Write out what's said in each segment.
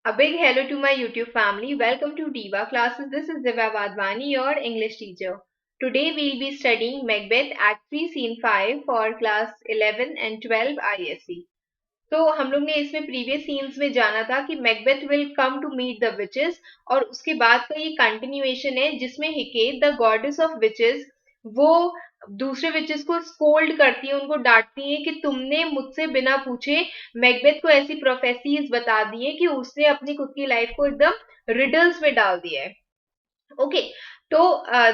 A big hello to my YouTube family. Welcome to Diva Classes. This is Divya Vadvani, your English teacher. Today we'll be studying Macbeth Act 3 Scene 5 for class 11 and 12 ISC. तो हम लोग ने इसमें previous scenes में जाना था कि Macbeth will come to meet the witches और उसके बाद का ये कंटिन्यूएशन है जिसमें Hecate the goddess of witches वो दूसरे विचेस को स्कोल्ड करती है, उनको डांटती है कि तुमने मुझसे बिना पूछे मैकबेथ को ऐसी प्रोफेसीज बता दी है कि उसने अपनी खुद की लाइफ को एकदम रिडल्स में डाल दिया है. Okay, so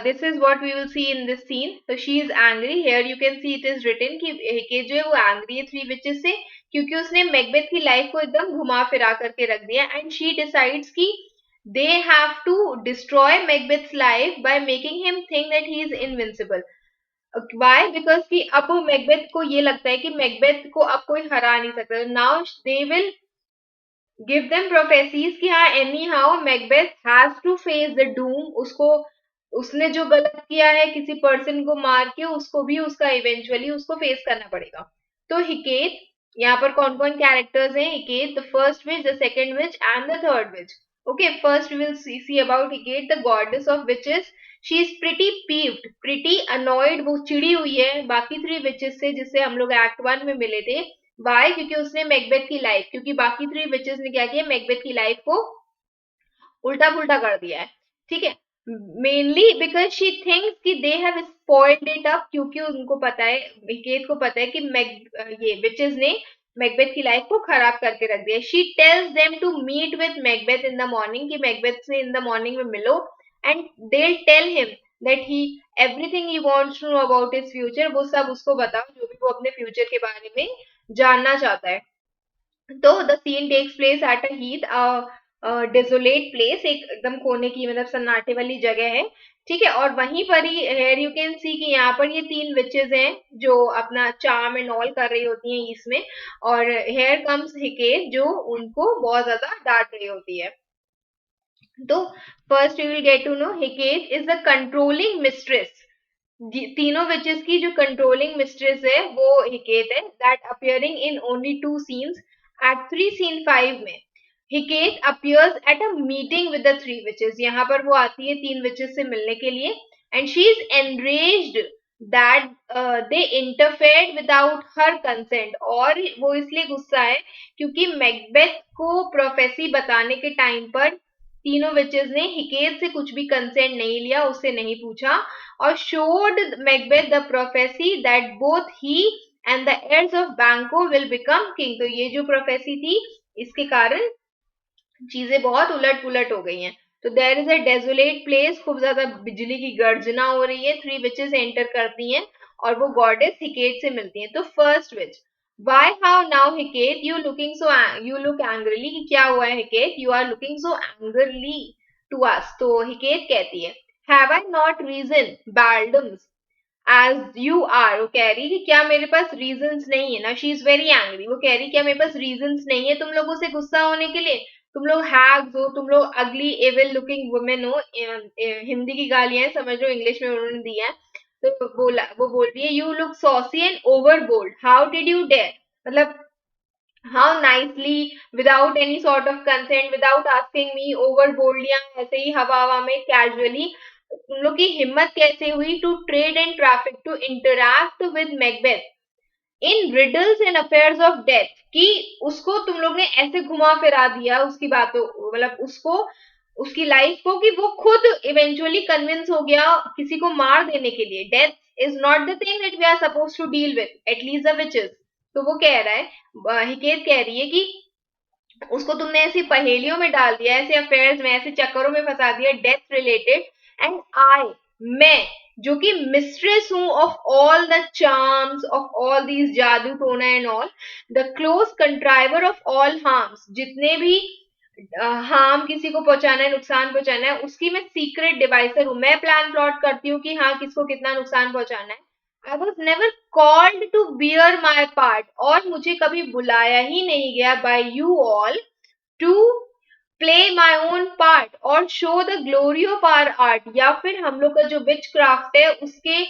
this is what we will see in this scene. So she is angry. Here you can see it is written कि हेकेट जो है वो angry है थ्री विचेस से क्योंकि उसने मैकबेथ की लाइफ को एकदम घुमा फिरा करके रख दिया एंड शी डिसाइड्स कि they have to destroy Macbeth's life by making him think that he is invincible. Why? Because कि अब मैकबेथ को ये लगता है कि मैकबेथ को अब कोई हरा नहीं सकता. Now they will give them prophecies कि हाँ anyhow Macbeth has to face the doom. उसको उसने जो गलत किया है किसी पर्सन को मार के उसको भी उसका इवेंचुअली उसको फेस करना पड़ेगा. तो हिकेट यहाँ पर कौन कौन कैरेक्टर्स हैं? Hecate the first witch, the second witch and the third witch. Okay, first we will see about Hecate the goddess of witches. She is pretty peeved, pretty annoyed, वो चिड़ी हुई है बाकी थ्री विचेस से जिससे हम लोग एक्ट 1 में मिले थे. वाई? क्योंकि उसने मैकबेथ की लाइफ, क्योंकि बाकी थ्री विचेस ने क्या किया, मैकबेथ की लाइफ को उल्टा पुल्टा कर दिया है. ठीक है, मेनली बिकॉज शी थिंक्स कि they have spoiled it up, क्योंकि उनको पता है, विकेट को पता है कि ये विचेस ने मैकबेथ की लाइफ को खराब करके रख दिया. She tells them to meet with Macbeth in the morning, कि मैकबेथ से इन द मॉर्निंग में मिलो and they tell him that he everything he wants to know about his future. वो सब उसको बताओ जो भी वो अपने फ्यूचर के बारे में जानना चाहता है. तो the scene takes place at a heath, desolate place, एक एकदम कोने की मतलब सन्नाटे वाली जगह है. ठीक है, और वहीं पर ही हेयर यू कैन सी कि यहाँ पर ये तीन विचेस हैं जो अपना चार्म एंड ऑल कर रही होती हैं इसमें, और हेयर कम्स हिकेट जो उनको बहुत ज्यादा डांट रही होती है. तो first you will get to know Hecate is the controlling mistress. तीनों विचेस की जो कंट्रोलिंग मिस्ट्रेस है वो हिकेट है. That appearing in only 2 scenes. Act 3 scene 5 में Hecate appears at a meeting with the 3 witches. यहाँ पर वो आती है 3 विचेस से मिलने के लिए and she is enraged that they interfered without her consent. और वो इसलिए गुस्सा है क्योंकि मैकबेथ को प्रोफेसी बताने के टाइम पर तीनों विचेस ने हिकेट से कुछ भी कंसेंट नहीं लिया, उससे नहीं पूछा, और showed Macbeth the prophecy that both he and the heirs of Banquo will become king. तो ये जो प्रोफेसी थी इसके कारण चीजें बहुत उलट पुलट हो गई हैं. तो there is a desolate place, खूब ज्यादा बिजली की गर्जना हो रही है. 3 विचेस एंटर करती हैं और वो गॉडेस हिकेट से मिलती हैं. तो first which, why how now Hecate you looking so you look angrily, कि क्या हुआ है Hecate, you are looking so angrily to us. तो Hecate कहती है have I not reason baldums as you are. वो कह रही कि क्या मेरे पास reasons नहीं है ना. She is very angry. वो कह रही क्या मेरे पास reasons नहीं है तुम लोगों से गुस्सा होने के लिए. तुम लोग hags हो, तुम लोग ugly evil looking women हो. हिंदी की गालियां समझ लो, इंग्लिश में उन्होंने दिया है. तो वो बोल रही है you look saucy and overbold, how did you dare. मतलब how nicely without any sort of consent, without asking me, overboldly ऐसे ही हवा हवा में casually तुम लोग की हिम्मत कैसे हुई to trade and traffic, to interact with Macbeth in riddles and affairs of death. कि उसको तुम लोग ने ऐसे घुमा फिरा दिया उसकी बातों, मतलब उसको उसकी लाइफ को, कि वो खुद इवेंचुअली कन्विंस हो गया किसी को मार देने के लिए. Death is not the thing that we are suppose to deal with, at least the witches. तो वो कह रहा है, हिकेत कह रही है कि उसको तुमने ऐसी पहेलियों में डाल दिया, ऐसे अफेयर्स में, ऐसे चक्करों में फंसा दिया डेथ रिलेटेड. एंड आई, मैं जो कि मिस्ट्रेस हूं of all the charms of all these जादू टोना and all, the close contriver of all harms, जितने भी हार्म किसी को पहुंचाना है, नुकसान पहुंचाना है, उसकी मैं सीक्रेट डिवाइसर हूं. मैं प्लान प्लॉट करती हूँ कि हाँ किसको कितना नुकसान पहुंचाना है. I was never called to bear my part, और मुझे कभी बुलाया ही नहीं गया by you all to play my own part और show the glory of our art. या फिर हम लोग का जो विच क्राफ्ट है उसके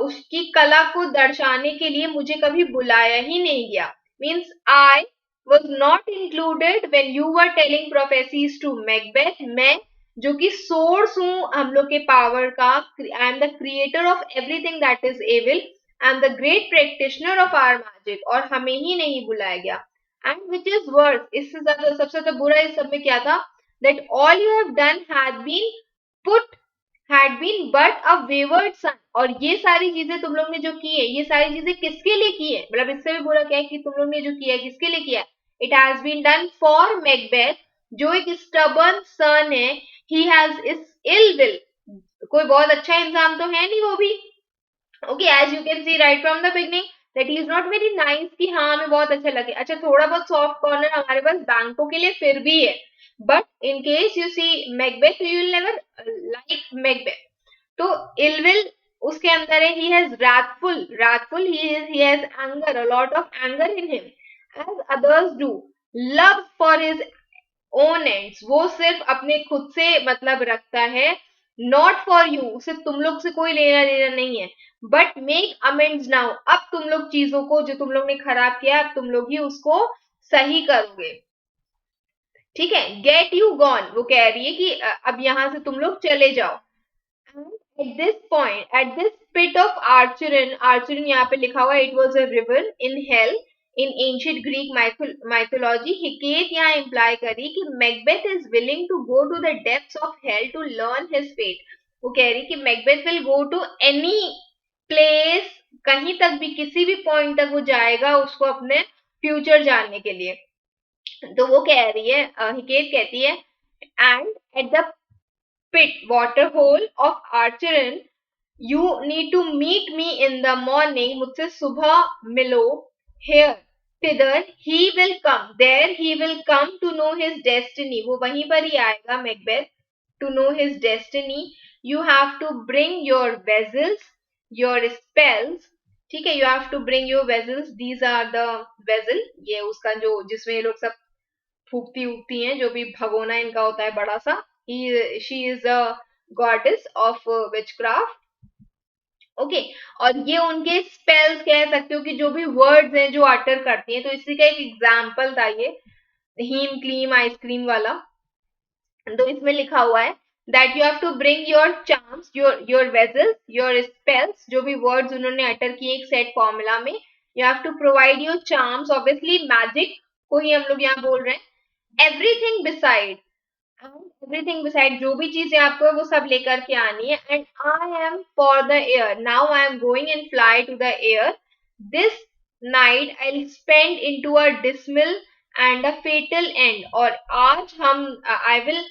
उसकी कला को दर्शाने के लिए मुझे कभी बुलाया ही नहीं गया. Means I was not included when you were telling prophecies to Macbeth. मैं जो कि सोर्स हूँ हम लोग के पावर का, I am the creator of everything that is evil, I am the great practitioner of our magic, और हमें ही नहीं बुलाया गया. एंड विच इज वर्स, इससे ज्यादा सबसे ज्यादा बुरा इस सब में क्या था, that all you have done had been but a wayward son. और ये सारी चीजें तुम लोग ने जो की है, ये सारी चीजें किसके लिए की है, मतलब इससे भी बुरा क्या है कि तुम लोग ने जो किया है किसके लिए किया है. It has been done for Macbeth, जो एक स्टबर्न सन है. ही हैज इस इल विल, कोई बहुत अच्छा इंसान तो है नहीं वो भी. Okay, as you can see right from the beginning that he is not very nice, कि हाँ हमें बहुत अच्छा लगे. अच्छा, थोड़ा बहुत सॉफ्ट कॉर्नर हमारे पास बैंकों के लिए फिर भी है, but in case you see Macbeth, you will never like Macbeth. तो इलविल उसके अंदर है. He has wrathful, he has anger, a lot of anger in him, as others do. Love for his own ends, वो सिर्फ अपने खुद से मतलब रखता है. नॉट फॉर यू, सिर्फ तुम लोग से कोई लेना देना नहीं है. बट मेक अमेंड्स नाउ, अब तुम लोग चीजों को जो तुम लोग ने खराब किया, अब तुम लोग ही उसको सही करोगे. ठीक है, गेट यू गॉन, वो कह रही है कि अब यहां से तुम लोग चले जाओ. At this point, at this pit of Archerin यहाँ पे लिखा हुआ है, it was a river in hell in ancient Greek mythology. हिकेत यहाँ imply करी कि Macbeth is willing to go to the depths of hell to learn his fate. वो कह रही कि Macbeth will go to any place, कहीं तक भी, किसी भी पॉइंट तक वो जाएगा उसको अपने फ्यूचर जानने के लिए. तो वो कह रही है, हिकेत कहती है, and at the pit water hole of Archeron, you need to meet me in the morning. मुझसे सुबह मिलो. Here, thither he will come. There he will come to know his destiny. वो वहीं पर ही आएगा Macbeth, to know his destiny. You have to bring your vessels, your spells. ठीक है, you have to bring your vessels. These are the vessel. ये उसका जो जिसमें ये लोग सब फूकती उगती हैं, जो भी भगोना इनका होता है बड़ा सा. she is a goddess of witchcraft. Okay, और ये उनके स्पेल्स कह सकते हो कि जो भी वर्ड्स हैं जो अटर करती हैं. तो इसी का एक एग्जाम्पल था ये हीम क्लीम आइसक्रीम वाला. तो इसमें लिखा हुआ है that you have to bring your charms, your vessels, your spells, जो भी words उन्होंने अटर किए एक सेट फॉर्मूला में. you have to provide your charms, obviously magic को ही हम लोग यहाँ बोल रहे हैं. everything beside, जो भी चीजें आपको है वो सब लेकर के आनी है. And I am for the air, now I am going and fly to the air. This night I will spend into a dismal and a fatal end, और आज हम I will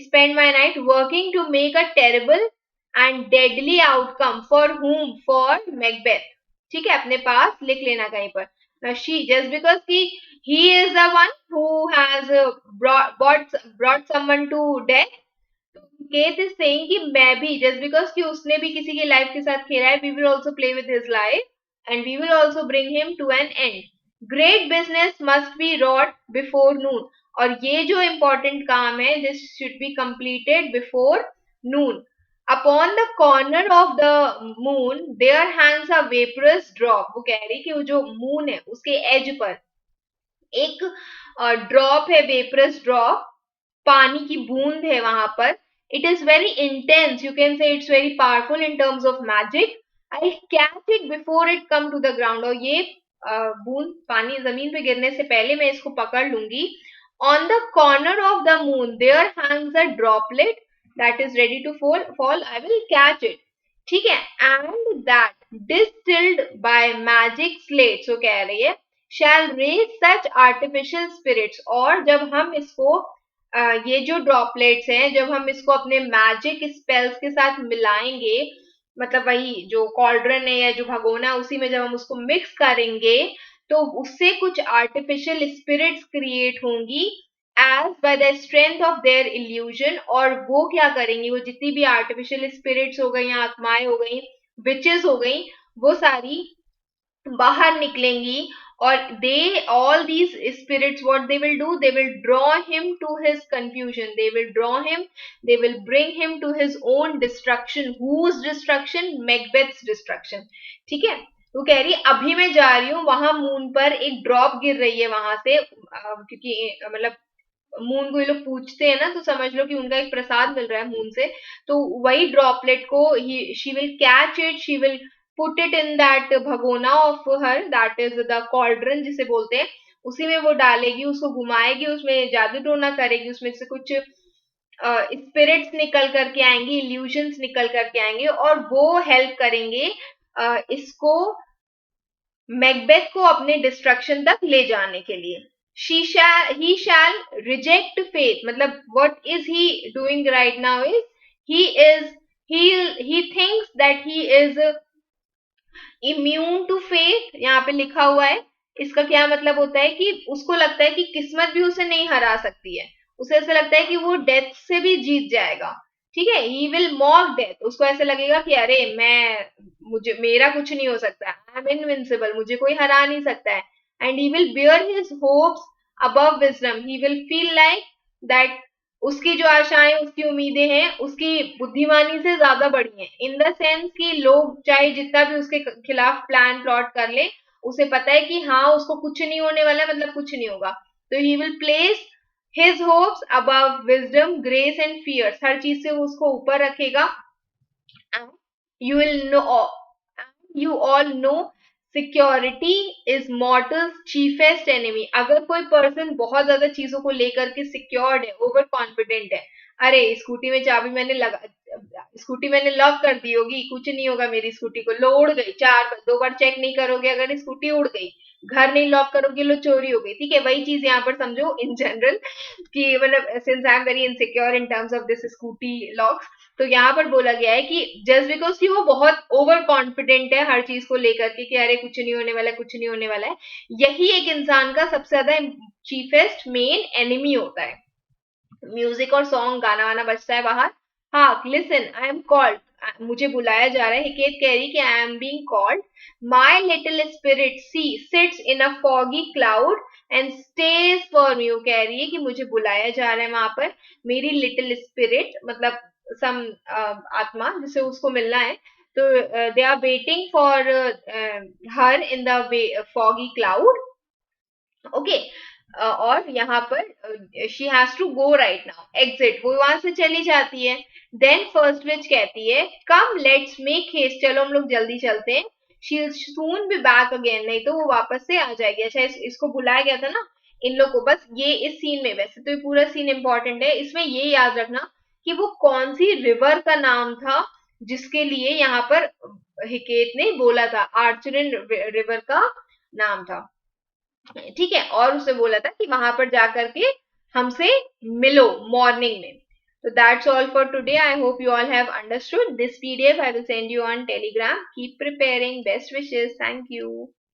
spend my night working to make a terrible and deadly outcome. For whom, for Macbeth. ठीक है, अपने पास लिख लेना कहीं पर. she, just because he is the one who has brought someone to death. Kate is saying कि मैं भी, just because कि उसने भी किसी की लाइफ के साथ खेला है, we will also play with his life and we will also bring him to an end. Great business must be wrought before noon. और ये जो important काम है, this should be completed before noon. Upon the corner of the moon there hangs a vaporous drop. वो कह रही कि वो जो moon है उसके edge पर एक ड्रॉप है, वेपरस ड्रॉप, पानी की बूंद है वहां पर. It is very intense, you can say it's very powerful in terms of magic. I catch it before it come to the ground. और ये बूंद पानी जमीन पे गिरने से पहले मैं इसको पकड़ लूंगी. On the corner of the moon there hangs a droplet that is ready to fall. I will catch it. ठीक है, and that distilled by magic slate, सो कह रही है, shall raise such artificial spirits. और जब हम इसको ये जो ड्रॉपलेट्स हैं, जब हम इसको अपने मैजिक स्पेल्स के साथ मिलाएंगे, मतलब वही जो कॉल्ड्रन है या जो भगोना है उसी में जब हम उसको मिक्स करेंगे, तो उससे कुछ आर्टिफिशियल स्पिरिट्स क्रिएट होंगी as by the strength of their illusion. और वो क्या करेंगी, वो जितनी भी आर्टिफिशियल स्पिरिट्स हो गई, आत्माएं हो गई, विचेस हो गई, वो सारी बाहर निकलेंगी. और they, all these spirits, what they will do, they will draw him to his confusion, they will draw him, they will bring him to his own destruction. Whose destruction? Macbeth's destruction. ठीक है, वो कह रही है अभी मैं जा रही हूँ वहां मून पर एक ड्रॉप गिर रही है वहां से, क्योंकि मतलब मून को ये लोग पूछते हैं ना, तो समझ लो कि उनका एक प्रसाद मिल रहा है मून से। तो वही ड्रॉपलेट को ही she will catch it, she will put it in that भगोना of her, that is the cauldron जिसे बोलते हैं, उसी में वो डालेगी, उसको घुमाएगी, उसमें जादू टोना करेगी, उसमें से कुछ स्पिरिट्स निकल करके आएंगे, इल्यूजन्स निकल करके आएंगे, और वो हेल्प करेंगे इसको, मैकबेथ को अपने डिस्ट्रक्शन तक ले जाने के लिए। ही शैल रिजेक्ट फेथ, मतलब what is he doing right now is he is he thinks that he is immune to faith, यहाँ पे लिखा हुआ है। इसका क्या मतलब होता है कि उसको लगता है कि किस्मत भी उसे नहीं हरा सकती है, उसे ऐसा लगता है कि वो डेथ से भी जीत जाएगा। ठीक है, ही विल मॉक डेथ, उसको ऐसे लगेगा कि अरे मुझे मेरा कुछ नहीं हो सकता, आई एम इनविंसिबल, मुझे कोई हरा नहीं सकता है। And he will beer his hopes above wisdom, he will feel like that उसकी जो आशाएं, उसकी उम्मीदें हैं, उसकी बुद्धिमानी से ज्यादा बड़ी हैं, इन द सेंस कि लोग चाहे जितना भी उसके खिलाफ प्लान प्लॉट कर ले, उसे पता है कि हाँ उसको कुछ नहीं होने वाला है, मतलब कुछ नहीं होगा। तो he will place his hopes above wisdom, grace and fears, हर चीज से वो उसको ऊपर रखेगा। You will know, you all know, security is mortals chiefest enemy. अगर कोई पर्सन बहुत ज्यादा चीजों को लेकर के सिक्योर्ड है, ओवर कॉन्फिडेंट है, अरे स्कूटी में चाबी मैंने लगा, स्कूटी मैंने लॉक कर दी होगी, कुछ नहीं होगा मेरी स्कूटी को, लो उड़ गई, 2 बार चेक नहीं करोगे अगर स्कूटी उड़ गई, घर नहीं लॉक करोगे लो चोरी हो गई। ठीक है, वही चीज यहाँ पर समझो इन जनरल, कि मतलब since I am very insecure in terms of this scooty locks, तो यहाँ पर बोला गया है कि जस्ट बिकॉज कि वो बहुत ओवर कॉन्फिडेंट है हर चीज को लेकर के कि अरे कुछ नहीं होने वाला है, कुछ नहीं होने वाला है, यही एक इंसान का सबसे ज्यादा चीफेस्ट मेन एनिमी होता है। म्यूजिक और सॉन्ग गाना वाना बजता है बाहर। हाँ, लिसन आई एम कॉल्ड, मुझे बुलाया जा रहा है, हिकेत कह रही कि I am being called, my little spirit see sits in a foggy cloud and stays for me, कह रही है कि मुझे बुलाया जा रहा है वहां पर, मेरी लिटिल स्पिरिट मतलब सम आत्मा जिसे उसको मिलना है, तो they are waiting for her in the foggy cloud. Okay, और यहाँ पर she has to go right now, exit, वो वहां से चली जाती है। देन फर्स्ट विच कहती है कम लेट्स मेक हेस्ट, चलो हम लोग जल्दी चलते हैं, she will soon be back again, नहीं तो वो वापस से आ जाएगी। अच्छा, इसको बुलाया गया था ना इन लोग को, बस ये इस सीन में, वैसे तो ये पूरा सीन इंपॉर्टेंट है, इसमें ये याद रखना कि वो कौन सी रिवर का नाम था जिसके लिए यहाँ पर हिकेत ने बोला था, आर्चरिन रिवर का नाम था। ठीक है, और उसने बोला था कि वहां पर जाकर के हमसे मिलो मॉर्निंग में। तो that's all for today, I hope you all have understood this PDF, I will send you on Telegram, keep preparing, best wishes, thank you.